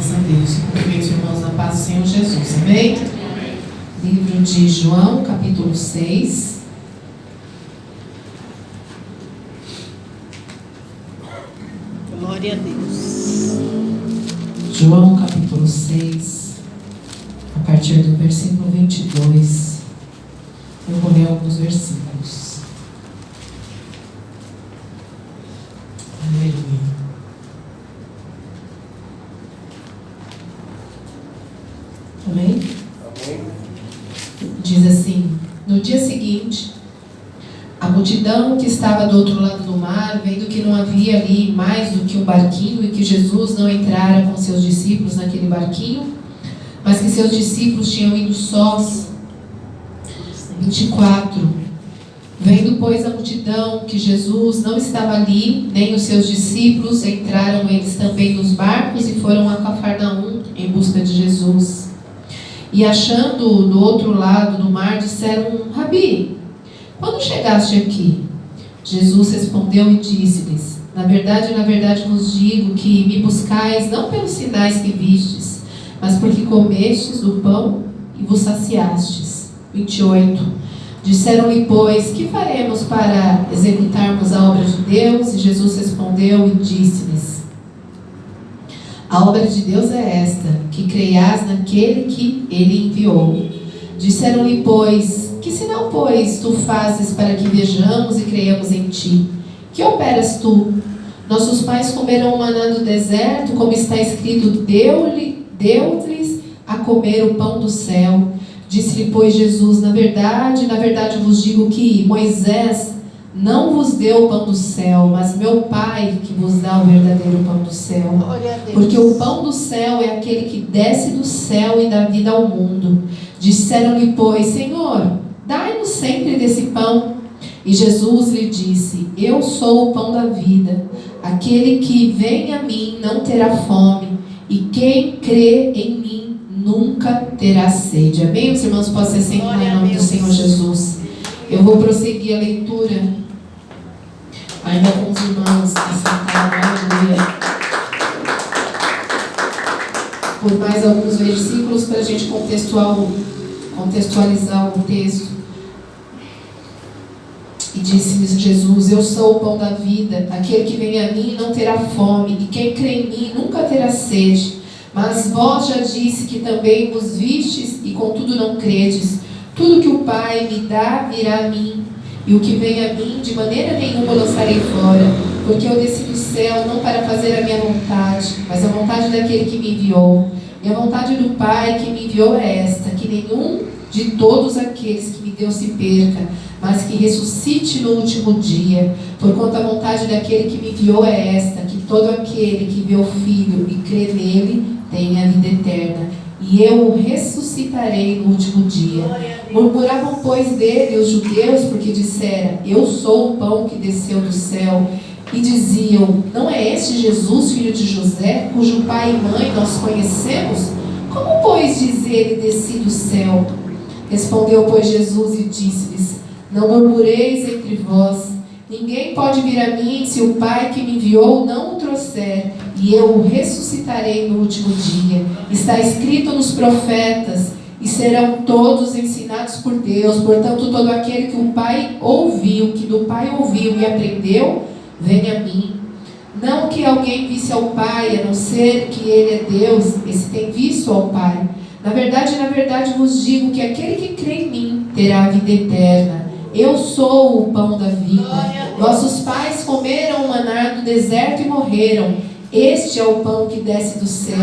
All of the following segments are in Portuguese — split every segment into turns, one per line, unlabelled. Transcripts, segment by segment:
Graças a Deus. Cumprimento, irmãos, na paz do Senhor Jesus. Amém? Livro de João, capítulo 6.
Glória a Deus.
João, capítulo 6, a partir do versículo 22. Eu vou ler alguns versículos. Aleluia. Amém?
Amém.
Diz assim: no dia seguinte, a multidão que estava do outro lado do mar, vendo que não havia ali mais do que um barquinho e que Jesus não entrara com seus discípulos naquele barquinho, mas que seus discípulos tinham ido sós. 24. Vendo, pois, a multidão que Jesus não estava ali, nem os seus discípulos, entraram eles também nos barcos e foram a Cafarnaum em busca de Jesus. E achando-o do outro lado do mar, disseram: Rabi, quando chegaste aqui? Jesus respondeu e disse-lhes: na verdade vos digo que me buscais não pelos sinais que vistes, mas porque comestes do pão e vos saciastes. 28. Disseram-lhe, pois, que faremos para executarmos a obra de Deus? E Jesus respondeu e disse-lhes: a obra de Deus é esta, que creias naquele que ele enviou. Disseram-lhe, pois, que sinal, pois, tu fazes para que vejamos e creiamos em ti? Que operas tu? Nossos pais comeram o maná do deserto, como está escrito, deu-lhes a comer o pão do céu. Disse-lhe, pois, Jesus, na verdade vos digo que Moisés não vos deu o pão do céu, mas meu Pai que vos dá o verdadeiro pão do céu.
Glória a Deus.
Porque o pão do céu é aquele que desce do céu e dá vida ao mundo. Disseram-lhe, pois, Senhor, dai-nos sempre desse pão. E Jesus lhe disse: eu sou o pão da vida. Aquele que vem a mim não terá fome, e quem crê em mim nunca terá sede. Amém? Os irmãos possam se sentar em nome do Senhor Jesus. Eu vou prosseguir a leitura, ainda com os irmãos assentados. Aleluia. Por mais alguns versículos para a gente contextualizar o texto. E disse-lhes Jesus: eu sou o pão da vida. Aquele que vem a mim não terá fome, e quem crê em mim nunca terá sede. Mas vós já disse que também vos vistes, e contudo não credes. Tudo que o Pai me dá virá a mim, e o que vem a mim de maneira nenhuma lançarei fora, porque eu desci do céu não para fazer a minha vontade, mas a vontade daquele que me enviou. E a vontade do Pai que me enviou é esta: que nenhum de todos aqueles que me deu se perca, mas que ressuscite no último dia. Porquanto a vontade daquele que me enviou é esta: que todo aquele que vê o Filho e crê nele tenha a vida eterna, e eu o ressuscitarei no último dia. Murmuravam, pois, dele os judeus, porque dissera: eu sou o pão que desceu do céu. E diziam: não é este Jesus, filho de José, cujo pai e mãe nós conhecemos? Como, pois, diz ele: desci do céu? Respondeu, pois, Jesus e disse-lhes: não murmureis entre vós. Ninguém pode vir a mim se o Pai que me enviou não o trouxer, e eu o ressuscitarei no último dia. Está escrito nos profetas, e serão todos ensinados por Deus. Portanto, todo aquele que o Pai ouviu, que do Pai ouviu e aprendeu, venha a mim. Não que alguém visse ao Pai, a não ser que ele é Deus, esse tem visto ao Pai. Na verdade vos digo que aquele que crê em mim terá a vida eterna. Eu sou o pão da vida. Vossos pais comeram o maná do deserto e morreram. Este é o pão que desce do céu,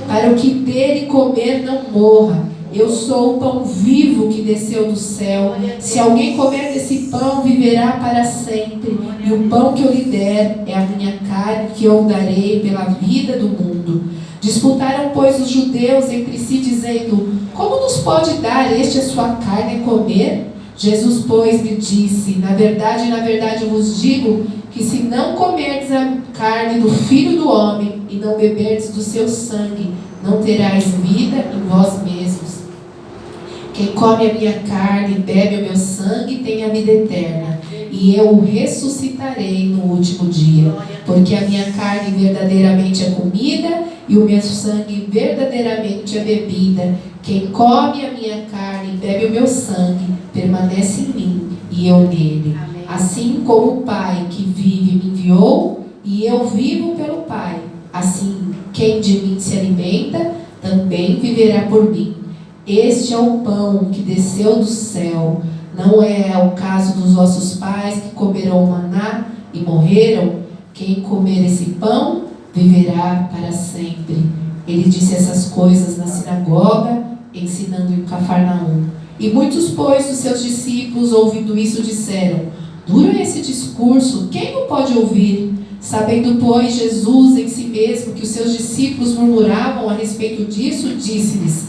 para o que dele comer não morra. Eu sou o pão vivo que desceu do céu. Se alguém comer desse pão, viverá para sempre. E o pão que eu lhe der é a minha carne, que eu darei pela vida do mundo. Disputaram, pois, os judeus entre si, dizendo: como nos pode dar este a sua carne a comer? Jesus, pois, lhe disse: na verdade vos digo que se não comerdes a carne do Filho do Homem e não beberdes do seu sangue, não terás vida em vós mesmos. Quem come a minha carne e bebe o meu sangue tem a vida eterna, e eu o ressuscitarei no último dia. Porque a minha carne verdadeiramente é comida e o meu sangue verdadeiramente é bebida. Quem come a minha carne e bebe o meu sangue, permanece em mim e eu nele.
Amém.
Assim como o Pai que vive me enviou, e eu vivo pelo Pai, assim quem de mim se alimenta, também viverá por mim. Este é o pão que desceu do céu. Não é o caso dos vossos pais que comeram maná e morreram? Quem comer esse pão viverá para sempre. Ele disse essas coisas na sinagoga, ensinando em Cafarnaum. E muitos, pois, dos seus discípulos, ouvindo isso, disseram: duro é esse discurso, quem o pode ouvir? Sabendo, pois, Jesus em si mesmo que os seus discípulos murmuravam a respeito disso, disse-lhes: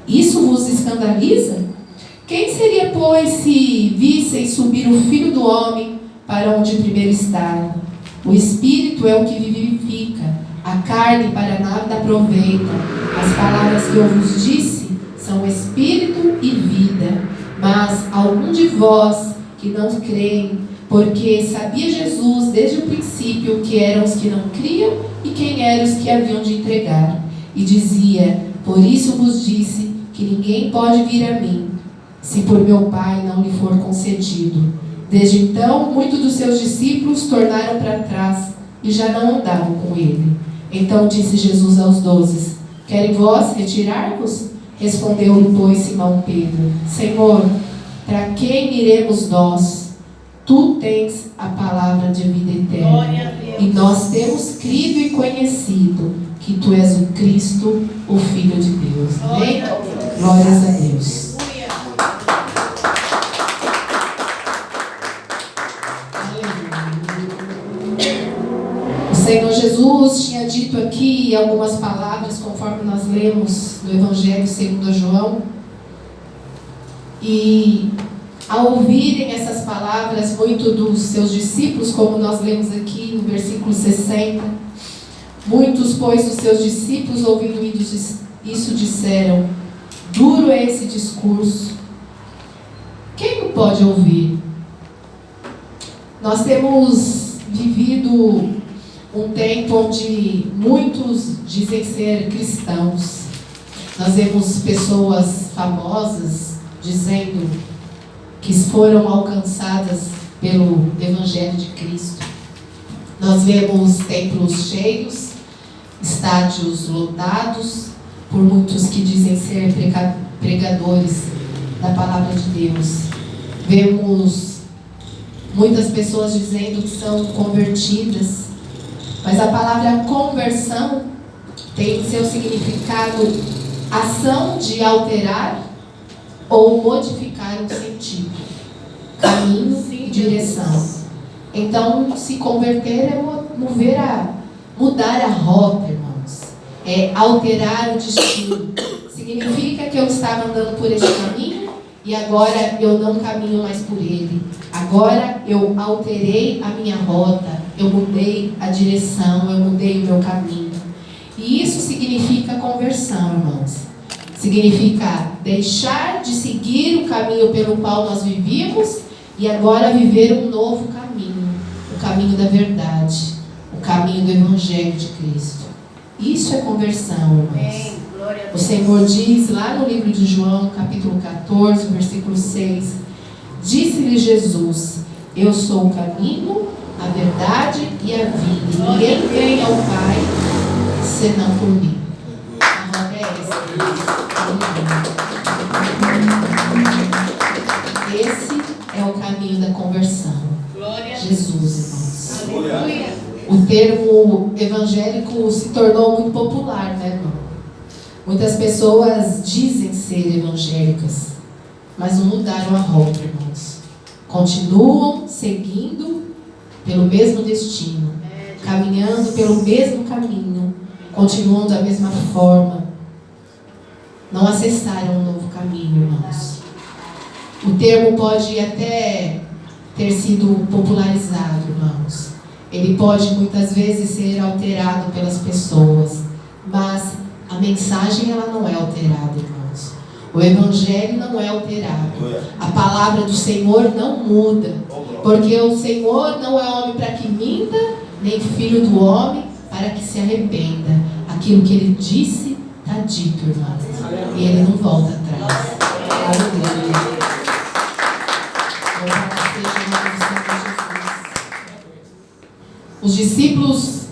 isso vos escandaliza? Quem seria, pois, se vissem subir o Filho do Homem para onde primeiro estava? O Espírito é o que vivifica, a carne para nada aproveita. As palavras que eu vos disse são Espírito e vida. Mas algum de vós que não creem, porque sabia Jesus desde o princípio que eram os que não criam e quem eram os que haviam de entregar. E dizia: por isso vos disse que ninguém pode vir a mim, se por meu Pai não lhe for concedido. Desde então, muitos dos seus discípulos tornaram para trás e já não andavam com ele. Então disse Jesus aos 12: querem vós retirar-vos? Respondeu-lhe, pois, Simão Pedro: Senhor, para quem iremos nós? Tu tens a palavra de vida eterna. E nós temos crido e conhecido que tu és o Cristo, o Filho de Deus. Amém? Glórias a Deus. O Senhor Jesus tinha dito aqui algumas palavras, conforme nós lemos no Evangelho segundo João. E ao ouvirem essas palavras, muitos dos seus discípulos, como nós lemos aqui no versículo 60, muitos, pois, dos seus discípulos, ouvindo isso, disseram: duro é esse discurso, quem o pode ouvir? Nós temos vivido um tempo onde muitos dizem ser cristãos. Nós vemos pessoas famosas dizendo que foram alcançadas pelo Evangelho de Cristo. Nós vemos templos cheios, estádios lotados, por muitos que dizem ser pregadores da palavra de Deus. Vemos muitas pessoas dizendo que são convertidas, mas a palavra conversão tem seu significado ação de alterar ou modificar um sentido, caminho e direção. Então, se converter é mudar a rota, irmãos. É alterar o destino. Significa que eu estava andando por este caminho e agora eu não caminho mais por ele. Agora eu alterei a minha rota, eu mudei a direção, eu mudei o meu caminho. E isso significa conversão, irmãos. Significa deixar de seguir o caminho pelo qual nós vivíamos e agora viver um novo caminho, o caminho da verdade, o caminho do Evangelho de Cristo. Isso é conversão, irmãos. O Senhor diz lá no livro de João, capítulo 14, versículo 6, disse-lhe Jesus: eu sou o caminho, a verdade e a vida, e ninguém vem ao Pai senão por mim. A roda é essa. Esse é o caminho da conversão. Jesus, irmãos. Aleluia. O termo evangélico se tornou muito popular, né, irmão? Muitas pessoas dizem ser evangélicas, mas não mudaram a rota, irmãos. Continuam seguindo pelo mesmo destino, caminhando pelo mesmo caminho, continuam da mesma forma. Não acessaram um novo caminho, irmãos. O termo pode até ter sido popularizado, irmãos. Ele pode muitas vezes ser alterado pelas pessoas, mas a mensagem ela não é alterada, irmãos. O Evangelho não é alterado. A palavra do Senhor não muda, porque o Senhor não é homem para que minta, nem filho do homem para que se arrependa. aquilo que ele disse está dito, irmão. E ele não volta atrás. Aleluia. Os discípulos,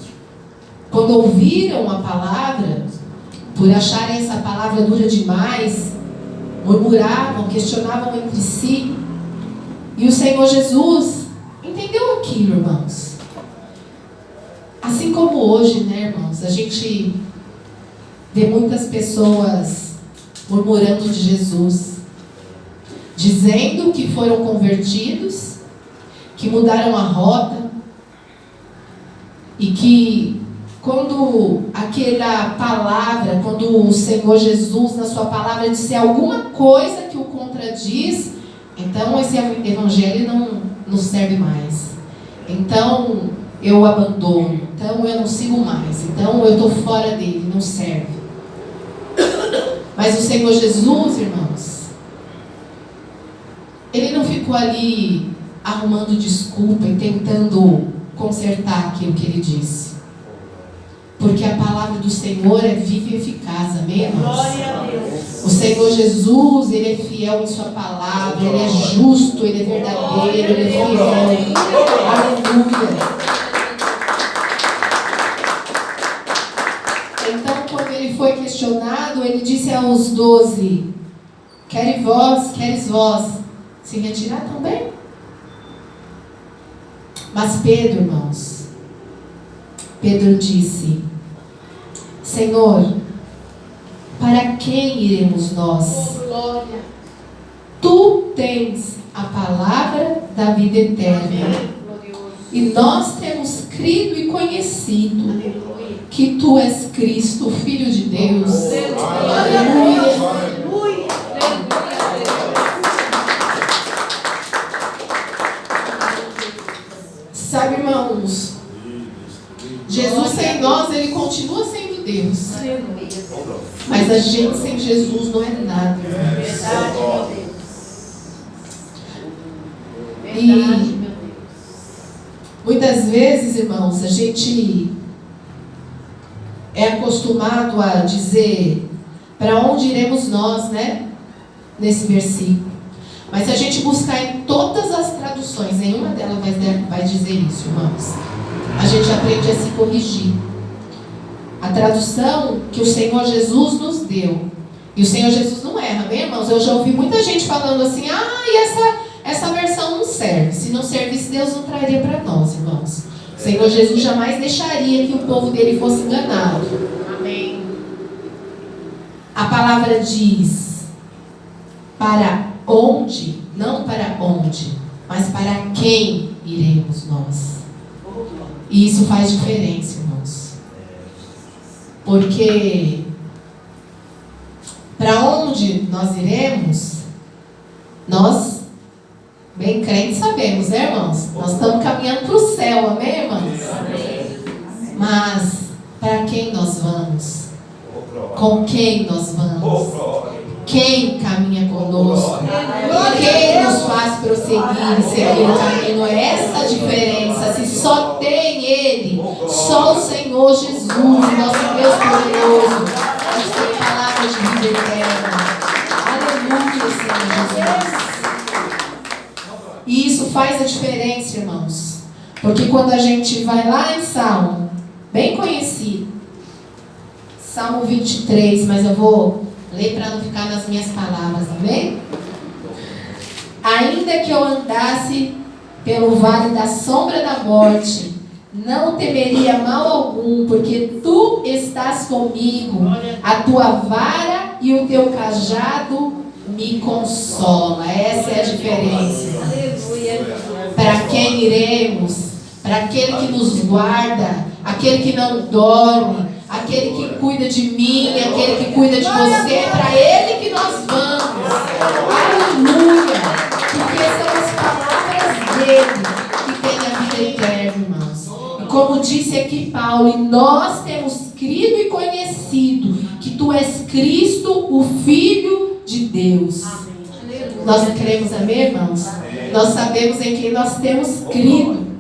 quando ouviram a palavra, por acharem essa palavra dura demais, murmuravam, questionavam entre si. E o Senhor Jesus entendeu aquilo, irmãos. Assim como hoje, né, irmãos, a gente vê muitas pessoas murmurando de Jesus, dizendo que foram convertidos, que mudaram a rota, e que quando aquela palavra, quando o Senhor Jesus, na sua palavra, disser alguma coisa que o contradiz, então esse evangelho não serve mais. Então eu abandono, então eu não sigo mais, então eu estou fora dele, não serve. Mas o Senhor Jesus, irmãos, ele não ficou ali arrumando desculpa e tentando consertar aquilo que ele disse. Porque a palavra do Senhor é viva e eficaz, amém, irmãos?
Glória a Deus.
O Senhor Jesus, ele é fiel em sua palavra, ele é justo, ele é verdadeiro, ele é fiel. Aleluia. Então, quando ele foi questionado, ele disse aos 12: queres vós se retirar também? Mas Pedro, irmãos, Pedro disse: Senhor, para quem iremos nós? Tu tens a palavra da vida eterna. E nós temos crido e conhecido que tu és Cristo, Filho de Deus. Aleluia. Sabe, irmãos, Jesus sem nós, ele continua sendo Deus. Mas a gente sem Jesus não é nada. E muitas vezes, irmãos, a gente é acostumado a dizer: para onde iremos nós, né? Nesse versículo. Mas se a gente buscar em todas as traduções, nenhuma delas vai dizer isso, irmãos. A gente aprende a se corrigir. A tradução que o Senhor Jesus nos deu. E o Senhor Jesus não erra, bem, irmãos? Eu já ouvi muita gente falando assim: e essa versão não serve. Se não servisse, Deus não traria para nós, irmãos. O Senhor Jesus jamais deixaria que o povo dele fosse enganado.
Amém.
A palavra diz: para onde, não para onde, mas para quem iremos nós. E isso faz diferença, irmãos. Porque para onde nós iremos, nós, bem crentes, sabemos, né, irmãos? Nós estamos caminhando para o céu, amém, irmãos? Mas para quem nós vamos? Com quem nós vamos? Quem caminha conosco? Quem nos faz prosseguir e seguir o caminho? É essa a diferença. Se só tem Ele, só o Senhor Jesus, nosso Deus poderoso, nós temos palavras de vida eterna. Aleluia, Senhor Jesus. E isso faz a diferença, irmãos. Porque quando a gente vai lá em Salmo, bem conhecido, Salmo 23, mas eu vou ler para não ficar nas minhas palavras, amém? Ainda que eu andasse pelo vale da sombra da morte, não temeria mal algum, porque tu estás comigo, a tua vara e o teu cajado me consola. Essa é a diferença. Para quem iremos? Para aquele que nos guarda, aquele que não dorme, aquele que cuida de mim, aquele que cuida de você. É para Ele que nós vamos. Aleluia! Porque são as palavras dele que têm a vida eterna, irmãos. E como disse aqui Paulo, e nós temos crido e conhecido que tu és Cristo, o Filho de Deus. Nós cremos, amém, irmãos? Nós sabemos em quem nós temos crido.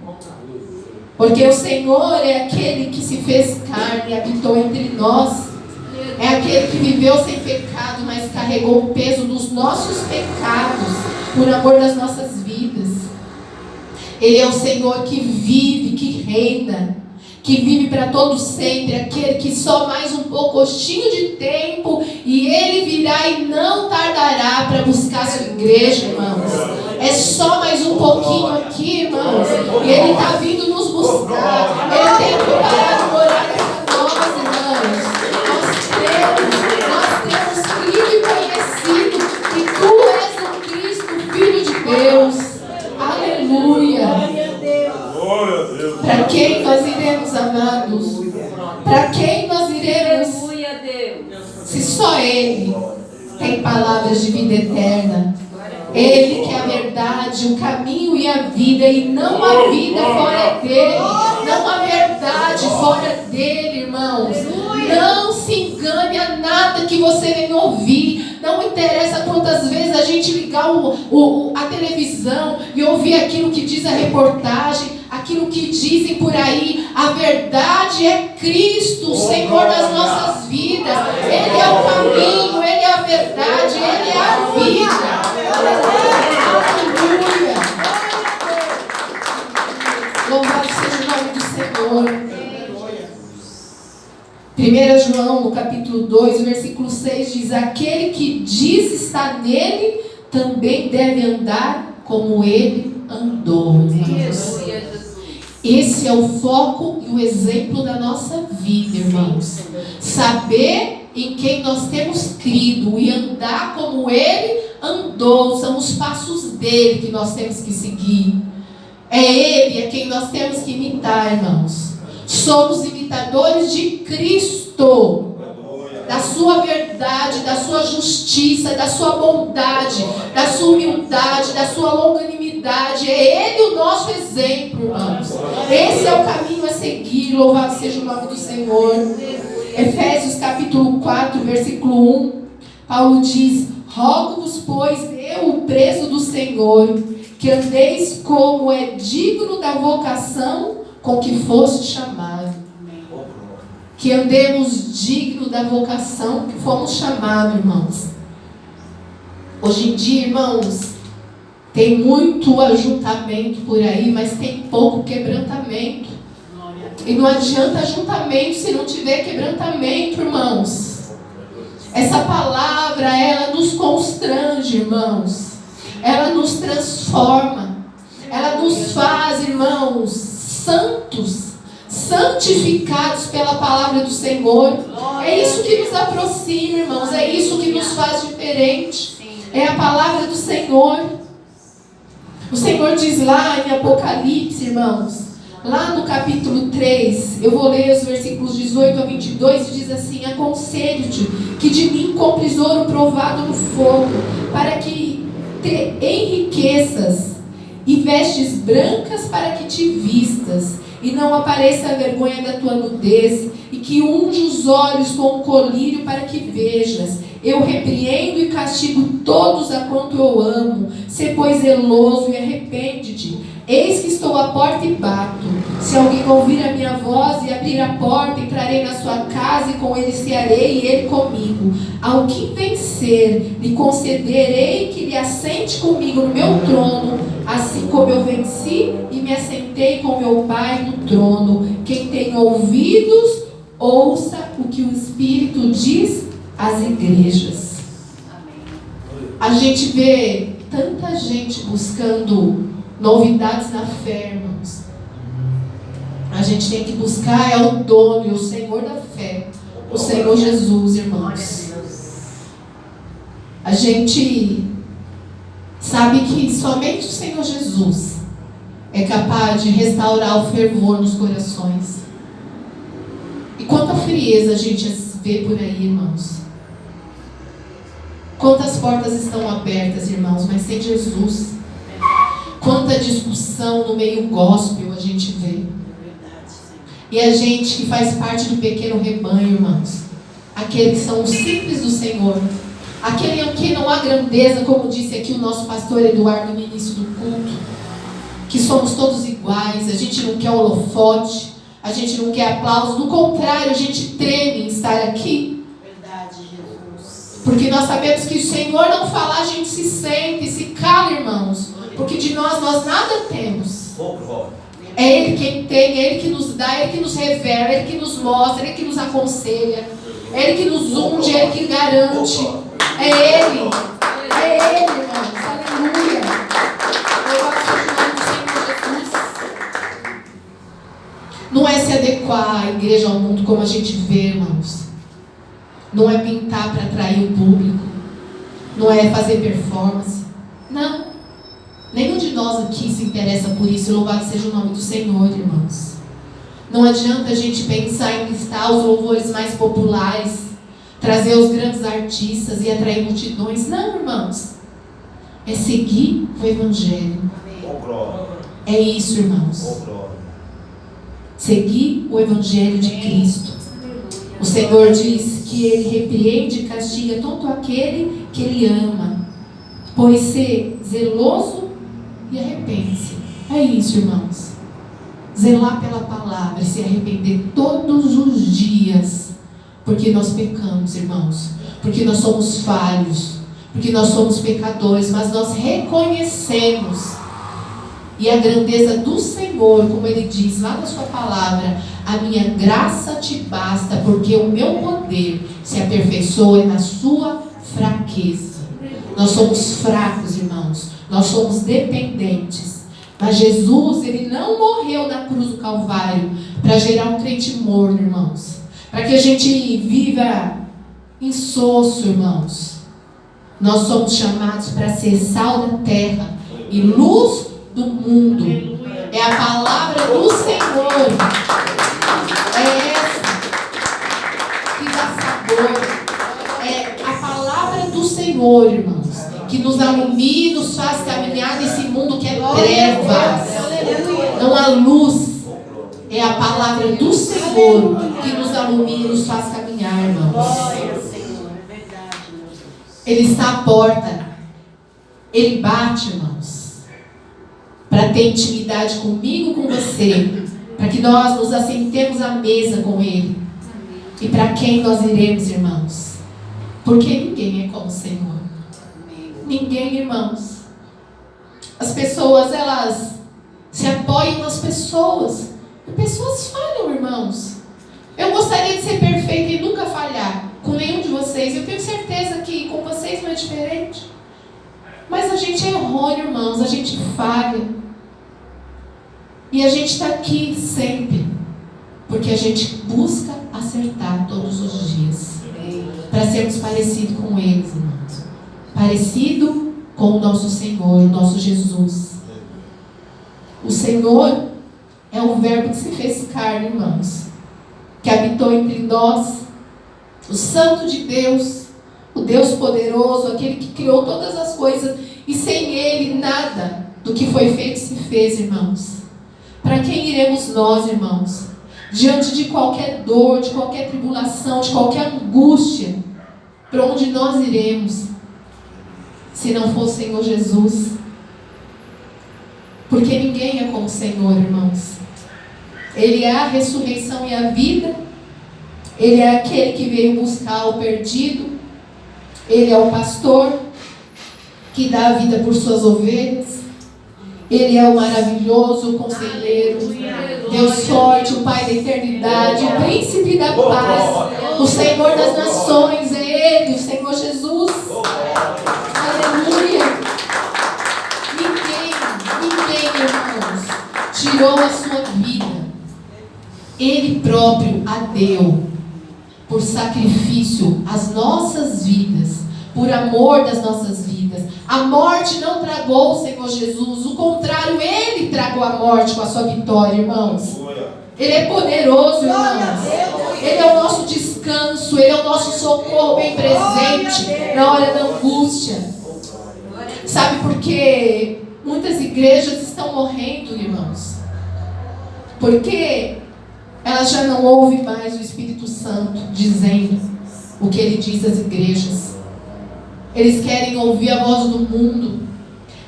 Porque o Senhor é aquele que se fez carne e habitou entre nós. É aquele que viveu sem pecado, mas carregou o peso dos nossos pecados por amor das nossas vidas. Ele é o Senhor que vive, que reina, que vive para todo sempre, aquele que só mais um pouquinho de tempo e Ele virá e não tardará para buscar a sua igreja, irmãos. É só mais um pouquinho aqui, irmãos, e Ele está vindo nos buscar. Ele tem preparado morada para nós, irmãos. Nós temos crido e conhecido que Tu és o Cristo, Filho de Deus. Aleluia. Para quem nós iremos, amados? Para quem nós iremos? Se só Ele tem palavras de vida eterna. Ele que é a verdade, o caminho e a vida, e não há vida fora dele. Não há verdade fora dele, irmãos. Não se engane a nada que você vem ouvir. Não interessa quantas vezes a gente ligar a televisão e ouvir aquilo que diz a reportagem, aquilo que dizem por aí. A verdade é Cristo, o Senhor das nossas vidas. Ele é o caminho, Ele é a verdade, Ele é a vida. Aleluia. Louvado seja o nome do Senhor. 1 João, no capítulo 2, o versículo 6 diz: aquele que diz estar nele, também deve andar como ele andou. Irmãos. Esse é o foco e o exemplo da nossa vida, irmãos. Saber em quem nós temos crido e andar como ele andou, são os passos dele que nós temos que seguir. É ele a quem nós temos que imitar, irmãos. Somos imitadores de Cristo, da sua verdade, da sua justiça, da sua bondade, da sua humildade, da sua longanimidade. É Ele o nosso exemplo, irmãos. Esse é o caminho a seguir. Louvado seja o nome do Senhor. Efésios capítulo 4, versículo 1, Paulo diz: rogo-vos, pois, eu, o preso do Senhor, que andeis como é digno da vocação com que foste chamado. Que andemos digno da vocação que fomos chamados, irmãos. Hoje em dia, irmãos, tem muito ajuntamento por aí, mas tem pouco quebrantamento. E não adianta ajuntamento se não tiver quebrantamento, irmãos. Essa palavra, ela nos constrange, irmãos. Ela nos transforma. Ela nos faz, irmãos, santos, santificados pela palavra do Senhor. É isso que nos aproxima, irmãos. É isso que nos faz diferente. É a palavra do Senhor. O Senhor diz lá em Apocalipse, irmãos, lá no capítulo 3, eu vou ler os versículos 18 a 22, e diz assim: aconselho-te que de mim compres ouro provado no fogo, para que te enriqueças, e vestes brancas para que te vistas, e não apareça a vergonha da tua nudez, e que unge os olhos com um colírio para que vejas. Eu repreendo e castigo todos a quanto eu amo. Sê, pois, zeloso e arrepende-te. Eis que estou à porta e bato. Se alguém ouvir a minha voz e abrir a porta, entrarei na sua casa e com ele cearei e ele comigo. Ao que vencer, lhe concederei que lhe assente comigo no meu trono, assim como eu venci e me assentei com meu Pai no trono. Quem tem ouvidos, ouça o que o Espírito diz às igrejas. A gente vê tanta gente buscando novidades na fé, irmãos. A gente tem que buscar é o dono e o Senhor da fé, o Senhor Jesus, irmãos. A gente sabe que somente o Senhor Jesus é capaz de restaurar o fervor nos corações. E quanta frieza a gente vê por aí, irmãos. Quantas portas estão abertas, irmãos, mas sem Jesus. Quanta discussão no meio gospel a gente vê. E a gente que faz parte do pequeno rebanho, irmãos, aqueles que são os simples do Senhor, aquele em que não há grandeza, como disse aqui o nosso pastor Eduardo no início do culto, que somos todos iguais, a gente não quer holofote, a gente não quer aplauso, do contrário, a gente treme em estar aqui.
Verdade, Jesus.
Porque nós sabemos que o Senhor não falar, a gente se sente, se cala, irmãos. Porque de nós nada temos. É Ele quem tem, é Ele que nos dá, é Ele que nos revela, é Ele que nos mostra, é Ele que nos aconselha, é Ele que nos unge, é Ele que garante. É Ele, irmãos. Aleluia. Louvado seja o nome do Senhor Jesus. Não é se adequar a igreja ao mundo como a gente vê, irmãos. Não é pintar para atrair o público. Não é fazer performance. Não. Nenhum de nós aqui se interessa por isso. Louvado seja o nome do Senhor, irmãos. Não adianta a gente pensar em listar os louvores mais populares, trazer os grandes artistas e atrair multidões. Não, irmãos. É seguir o Evangelho. É isso, irmãos. Seguir o Evangelho de Cristo. O Senhor diz que Ele repreende e castiga todo aquele que Ele ama. Pois ser zeloso e arrepende-se. É isso, irmãos. Zelar pela palavra e se arrepender todos os dias. Porque nós pecamos, irmãos. Porque nós somos falhos. Porque nós somos pecadores. Mas nós reconhecemos. E a grandeza do Senhor, como Ele diz lá na sua palavra, a minha graça te basta, porque o meu poder se aperfeiçoa na sua fraqueza. Nós somos fracos, irmãos. Nós somos dependentes. Mas Jesus, Ele não morreu na cruz do Calvário para gerar um crente morno, irmãos. Para que a gente viva insosso, irmãos. Nós somos chamados para ser sal da terra e luz do mundo. É a palavra do Senhor. É essa que dá sabor. É a palavra do Senhor, irmãos, que nos alumia e nos faz caminhar nesse mundo que é trevas. Não há luz. É a palavra do Senhor que nos alumia e nos faz caminhar, irmãos. Ele está à porta. Ele bate, irmãos, para ter intimidade comigo, com você, para que nós nos assentemos à mesa com Ele. E para quem nós iremos, irmãos? Porque ninguém é como o Senhor. Ninguém, irmãos. As pessoas, elas se apoiam nas pessoas. E pessoas falham, irmãos. Eu gostaria de ser perfeita e nunca falhar com nenhum de vocês. Eu tenho certeza que com vocês não é diferente. Mas a gente é errôneo, irmãos. A gente falha. E a gente está aqui sempre. Porque a gente busca acertar todos os dias. Para sermos parecidos com eles, irmãos. Parecido com o nosso Senhor, o nosso Jesus. O Senhor é o verbo que se fez carne, irmãos. Que habitou entre nós. O Santo de Deus. O Deus poderoso. Aquele que criou todas as coisas. E sem Ele nada do que foi feito se fez, irmãos. Para quem iremos nós, irmãos? Diante de qualquer dor, de qualquer tribulação, de qualquer angústia. Para onde nós iremos? Se não for o Senhor Jesus. Porque ninguém é como o Senhor, irmãos. Ele é a ressurreição e a vida. Ele é aquele que veio buscar o perdido. Ele é o pastor que dá a vida por suas ovelhas. Ele é o maravilhoso conselheiro, Deus forte, o Pai da eternidade, o príncipe da paz, o Senhor das nações. É Ele, o Senhor Jesus. Aleluia. Ninguém, irmãos, tirou a sua vida. Ele próprio a deu por sacrifício às nossas vidas, por amor das nossas vidas. A morte não tragou o Senhor Jesus, o contrário, Ele tragou a morte com a sua vitória, irmãos. Ele é poderoso, irmãos. Ele é o nosso descanso, Ele é o nosso socorro bem presente na hora da angústia. Sabe por que muitas igrejas estão morrendo, irmãos? Porque elas já não ouvem mais o Espírito Santo dizendo o que Ele diz às igrejas. Eles querem ouvir a voz do mundo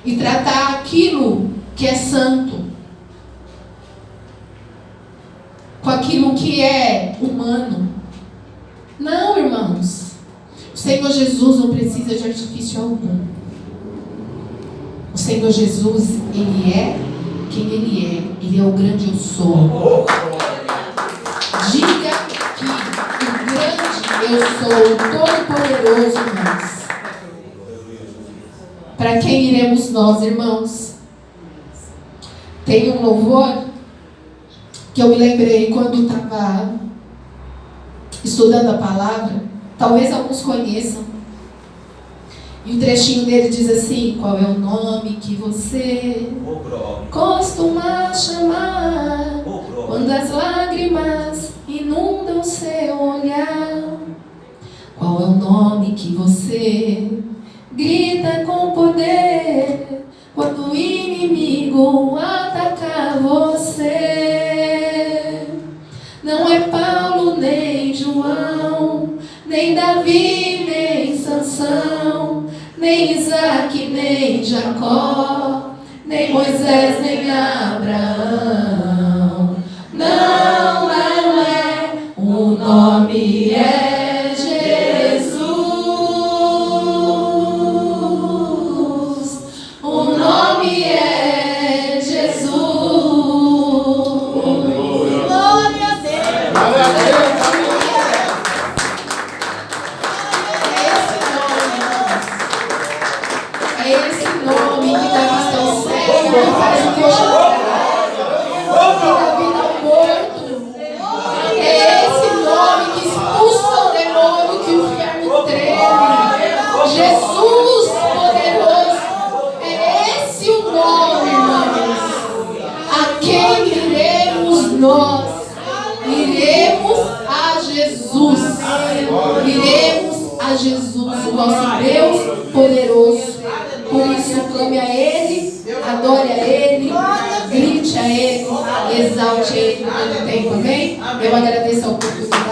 e tratar aquilo que é santo, com aquilo que é humano. Não, irmãos. O Senhor Jesus não precisa de artifício algum. O Senhor Jesus, Ele é quem Ele é. Ele é o grande eu sou. Diga que o grande eu sou, o todo-poderoso, irmãos. Para quem iremos nós, irmãos? Tem um louvor que eu me lembrei quando estava estudando a palavra. Talvez alguns conheçam. E o trechinho dele diz assim: qual é o nome que você costuma chamar quando as lágrimas inundam seu olhar? Qual é o nome que você grita com poder quando o inimigo ataca você? Não é Paulo, nem João, nem Davi, nem Sansão, nem Isaac, nem Jacó, nem Moisés, nem Abraão. Não, não é. O nome é Jesus. O nome é Jesus. Glória a Deus. É esse nome que Davi tão cego, que faz o teu chorar, que Davi não morto. É esse nome que expulsa o demônio, que o inferno treme. Jesus poderoso. É esse o nome, irmãos. A quem iremos nós? Iremos a Jesus. Iremos a Jesus, o nosso Deus poderoso. Por isso, clame a Ele, adore a Ele, grite a Ele, exalte a Ele no todo tempo, amém? Eu agradeço a oportunidade.